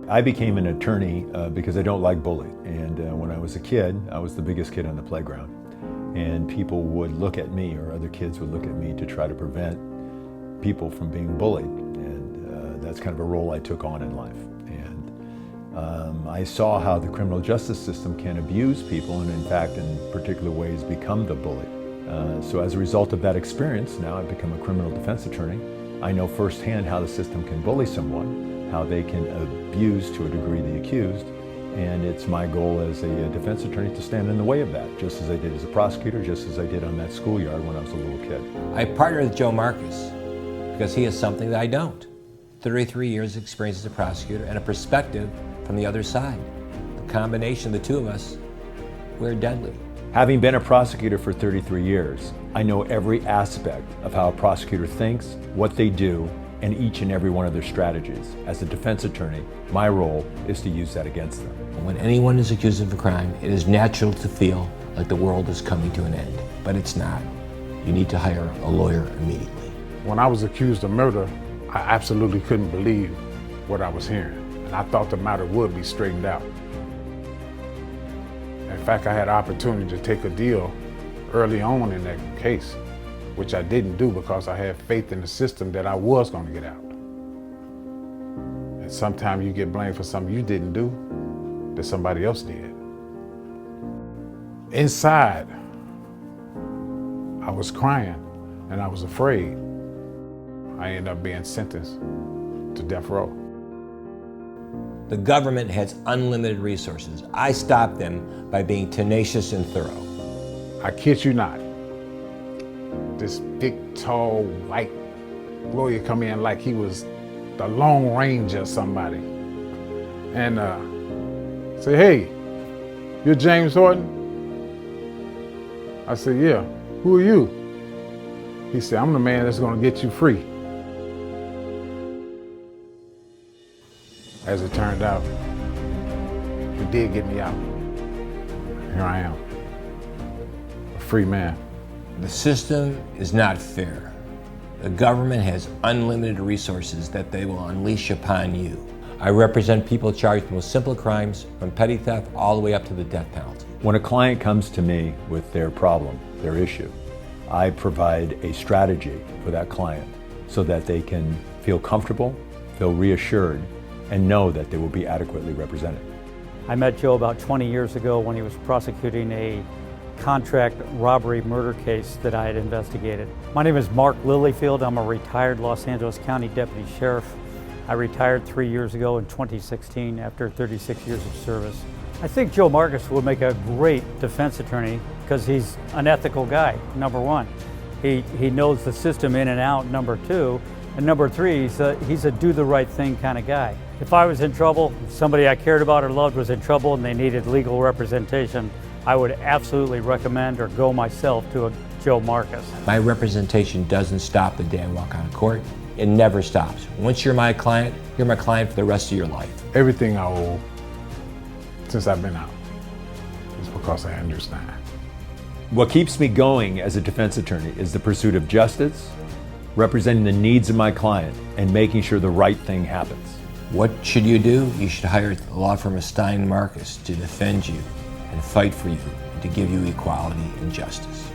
I became an attorney because I don't like bullying. And when I was a kid, I was the biggest kid on the playground. And people would look at me, or other kids would look at me to try to prevent people from being bullied. And that's kind of a role I took on in life. And I saw how the criminal justice system can abuse people and in fact, in particular ways, become the bully. So as a result of that experience, now I've become a criminal defense attorney. I know firsthand how the system can bully someone, how they can abuse to a degree the accused, and it's my goal as a defense attorney to stand in the way of that, just as I did as a prosecutor, just as I did on that schoolyard when I was a little kid. I partnered with Joe Markus because he has something that I don't. 33 years of experience as a prosecutor and a perspective from the other side. The combination of the two of us, we're deadly. Having been a prosecutor for 33 years, I know every aspect of how a prosecutor thinks, what they do, and each and every one of their strategies. As a defense attorney, my role is to use that against them. When anyone is accused of a crime, it is natural to feel like the world is coming to an end, but it's not. You need to hire a lawyer immediately. When I was accused of murder, I absolutely couldn't believe what I was hearing, and I thought the matter would be straightened out. In fact, I had an opportunity to take a deal early on in that case, which I didn't do because I had faith in the system that I was going to get out. And sometimes you get blamed for something you didn't do that somebody else did. Inside, I was crying and I was afraid. I ended up being sentenced to death row. The government has unlimited resources. I stopped them by being tenacious and thorough. I kid you not. This big, tall, white lawyer come in like he was the Lone Ranger or somebody. And say, "Hey, you're James Horton?" I said, "Yeah, who are you?" He said, "I'm the man that's gonna get you free." As it turned out, he did get me out. Here I am, a free man. The system is not fair. The government has unlimited resources that they will unleash upon you. I represent people charged with simple crimes, from petty theft all the way up to the death penalty. When a client comes to me with their problem, their issue, I provide a strategy for that client so that they can feel comfortable, feel reassured, and know that they will be adequately represented. I met Joe about 20 years ago when he was prosecuting a contract robbery murder case that I had investigated. My name is Mark Lilyfield. I'm a retired Los Angeles County Deputy Sheriff. I retired 3 years ago in 2016 after 36 years of service. I think Joe Markus would make a great defense attorney because he's an ethical guy, number one. He knows the system in and out, number two. And number three, he's a do the right thing kind of guy. If I was in trouble, if somebody I cared about or loved was in trouble and they needed legal representation, I would absolutely recommend or go myself to a Joe Markus. My representation doesn't stop the day I walk out of court. It never stops. Once you're my client for the rest of your life. Everything I owe since I've been out is because I understand. What keeps me going as a defense attorney is the pursuit of justice, representing the needs of my client, and making sure the right thing happens. What should you do? You should hire the law firm of Stein and Markus to defend you and fight for you and to give you equality and justice.